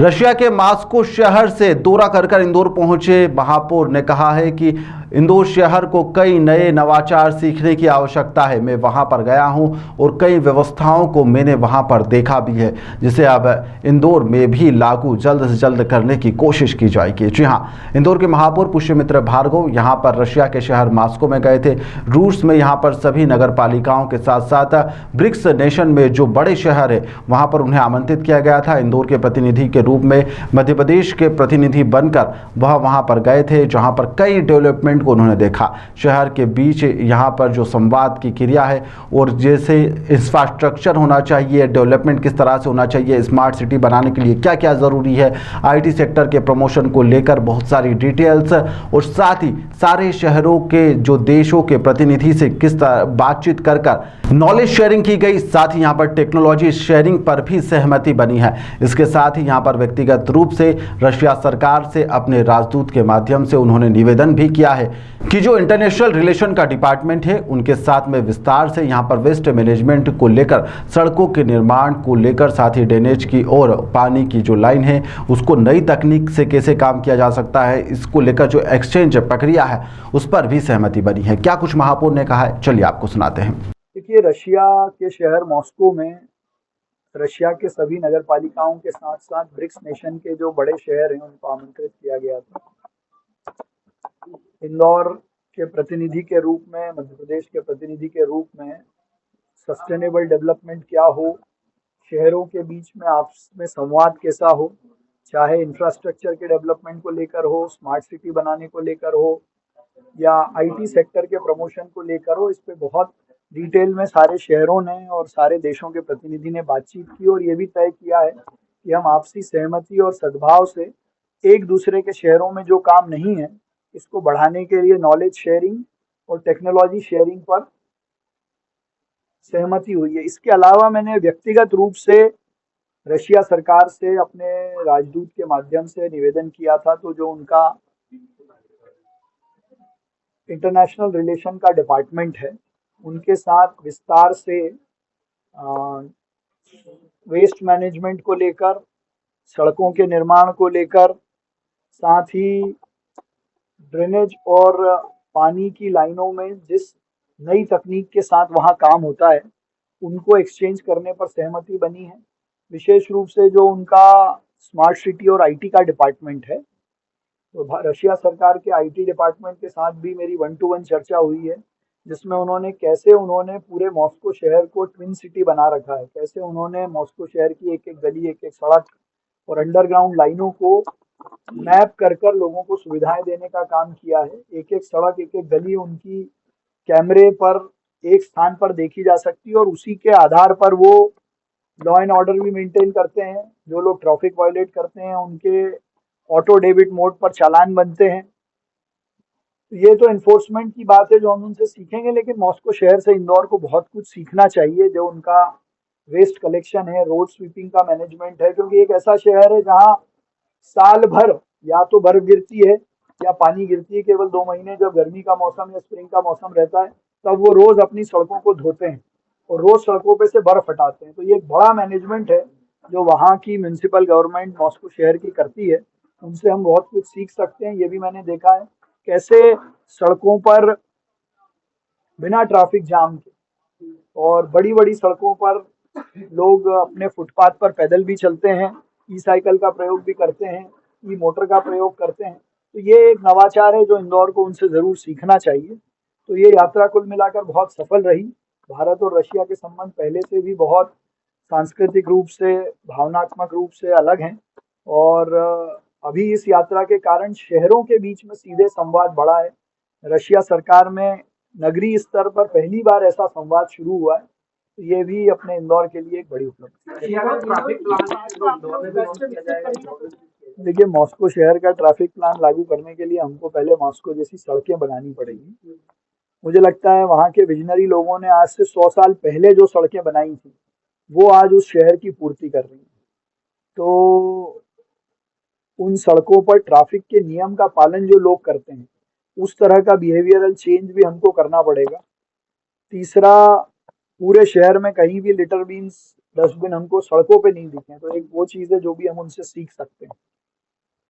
Russia के Moscow शहर से दौरा कर इंदौर पहुंचे महापौर ने कहा है कि इंदौर शहर को कई नए नवाचार सीखने की आवश्यकता है। मैं वहां पर गया हूं और कई व्यवस्थाओं को मैंने वहां पर देखा भी है, जिसे अब इंदौर में भी लागू जल्द से जल्द करने की कोशिश की जाएगी। जी हां, इंदौर के महापौर पुष्यमित्र भार्गव यहां पर रशिया के शहर मॉस्को में गए थे। रूस में यहां पर सभी नगर पालिकाओं के साथ साथ ब्रिक्स नेशन में जो बड़े शहर है वहां पर उन्हें आमंत्रित किया गया था। इंदौर के प्रतिनिधि के रूप में मध्य प्रदेश के प्रतिनिधि बनकर वह वहां पर गए थे, जहां पर कई डेवलपमेंट को उन्होंने देखा। शहर के बीच यहां पर जो संवाद की क्रिया है और जैसे इंफ्रास्ट्रक्चर होना चाहिए, डेवलपमेंट किस तरह से होना चाहिए, स्मार्ट सिटी बनाने के लिए क्या क्या जरूरी है, आईटी सेक्टर के प्रमोशन को लेकर बहुत सारी डिटेल्स और साथ ही सारे शहरों के जो देशों के प्रतिनिधि से किस तरह बातचीत कर नॉलेज शेयरिंग की गई। साथ ही यहाँ पर टेक्नोलॉजी शेयरिंग पर भी सहमति बनी है। इसके साथ ही यहाँ पर व्यक्तिगत रूप से रशिया सरकार से अपने राजदूत के माध्यम से उन्होंने निवेदन भी किया है कि जो इंटरनेशनल रिलेशन का डिपार्टमेंट है उनके साथ में विस्तार से यहाँ पर वेस्ट मैनेजमेंट को लेकर, सड़कों के निर्माण को लेकर, साथ ही ड्रेनेज की और पानी की जो लाइन है उसको नई तकनीक से कैसे काम किया जा सकता है, इसको लेकर जो एक्सचेंज प्रक्रिया है उस पर भी सहमति बनी है। क्या कुछ महापौर ने कहा है, चलिए आपको सुनाते हैं। देखिए, रशिया के शहर मॉस्को में रशिया के सभी नगर पालिकाओं के साथ साथ ब्रिक्स नेशन के जो बड़े शहर हैं उनको आमंत्रित किया गया था। इंदौर के प्रतिनिधि के रूप में, मध्य प्रदेश के प्रतिनिधि के रूप में सस्टेनेबल डेवलपमेंट क्या हो, शहरों के बीच में आपस में संवाद कैसा हो, चाहे इंफ्रास्ट्रक्चर के डेवलपमेंट को लेकर हो, स्मार्ट सिटी बनाने को लेकर हो या आईटी सेक्टर के प्रमोशन को लेकर हो, इस पे बहुत डिटेल में सारे शहरों ने और सारे देशों के प्रतिनिधि ने बातचीत की और ये भी तय किया है कि हम आपसी सहमति और सद्भाव से एक दूसरे के शहरों में जो काम नहीं है इसको बढ़ाने के लिए नॉलेज शेयरिंग और टेक्नोलॉजी शेयरिंग पर सहमति हुई है। इसके अलावा मैंने व्यक्तिगत रूप से रशिया सरकार से अपने राजदूत के माध्यम से निवेदन किया था, तो जो उनका इंटरनेशनल रिलेशन का डिपार्टमेंट है उनके साथ विस्तार से वेस्ट मैनेजमेंट को लेकर, सड़कों के निर्माण को लेकर, साथ ही ड्रेनेज और पानी की लाइनों में जिस नई तकनीक के साथ वहाँ काम होता है उनको एक्सचेंज करने पर सहमति बनी है। विशेष रूप से जो उनका स्मार्ट सिटी और आईटी का डिपार्टमेंट है, तो रशिया सरकार के आईटी डिपार्टमेंट के साथ भी मेरी 1-to-1 चर्चा हुई है, जिसमें उन्होंने पूरे मॉस्को शहर को ट्विन सिटी बना रखा है, कैसे उन्होंने मॉस्को शहर की एक एक गली, एक एक सड़क और अंडरग्राउंड लाइनों को मैप कर लोगों को सुविधाएं देने का काम किया है। एक एक सड़क, एक एक गली उनकी कैमरे पर एक स्थान पर देखी जा सकती है और उसी के आधार पर वो लॉ एंड ऑर्डर भी मेंटेन करते हैं। जो लोग ट्रैफिक वायलेट करते हैं उनके ऑटो डेबिट मोड पर चालान बनते हैं। ये तो इन्फोर्समेंट की बात है जो हम उनसे सीखेंगे, लेकिन मॉस्को शहर से इंदौर को बहुत कुछ सीखना चाहिए। जो उनका वेस्ट कलेक्शन है, रोड स्वीपिंग का मैनेजमेंट है, क्योंकि एक ऐसा शहर है जहाँ साल भर या तो बर्फ गिरती है या पानी गिरती है। केवल 2 महीने जब गर्मी का मौसम या स्प्रिंग का मौसम रहता है तब वो रोज अपनी सड़कों को धोते हैं और रोज सड़कों पे से बर्फ हटाते हैं। तो ये एक बड़ा मैनेजमेंट है जो वहाँ की म्युनिसिपल गवर्नमेंट मॉस्को शहर की करती है, उनसे हम बहुत कुछ सीख सकते हैं। ये भी मैंने देखा है कैसे सड़कों पर बिना ट्रैफिक जाम के और बड़ी बड़ी सड़कों पर लोग अपने फुटपाथ पर पैदल भी चलते हैं, ई साइकिल का प्रयोग भी करते हैं, ई मोटर का प्रयोग करते हैं। तो ये एक नवाचार है जो इंदौर को उनसे ज़रूर सीखना चाहिए। तो ये यात्रा कुल मिलाकर बहुत सफल रही। भारत और रशिया के संबंध पहले से भी बहुत सांस्कृतिक रूप से, भावनात्मक रूप से अलग हैं और अभी इस यात्रा के कारण शहरों के बीच में सीधे संवाद बढ़ा है। रशिया सरकार में नगरीय स्तर पर पहली बार ऐसा संवाद शुरू हुआ है, तो ये भी अपने इंदौर के लिए एक बड़ी उपलब्धि है। देखिए, मॉस्को शहर का ट्रैफिक प्लान लागू करने के लिए हमको पहले मॉस्को जैसी सड़कें बनानी पड़ेगी। मुझे लगता है वहाँ के विजनरी लोगों ने आज से 100 साल पहले जो सड़कें बनाई थी वो आज उस शहर की पूर्ति कर रही हैं। तो उन सड़कों पर ट्रैफिक के नियम का पालन जो लोग करते हैं उस तरह का बिहेवियरल चेंज भी हमको करना पड़ेगा। तीसरा, पूरे शहर में कहीं भी लिटर बीन्स डस्टबिन हमको सड़कों पे नहीं दिखे। तो एक वो चीज़ है जो भी हम उनसे सीख सकते हैं।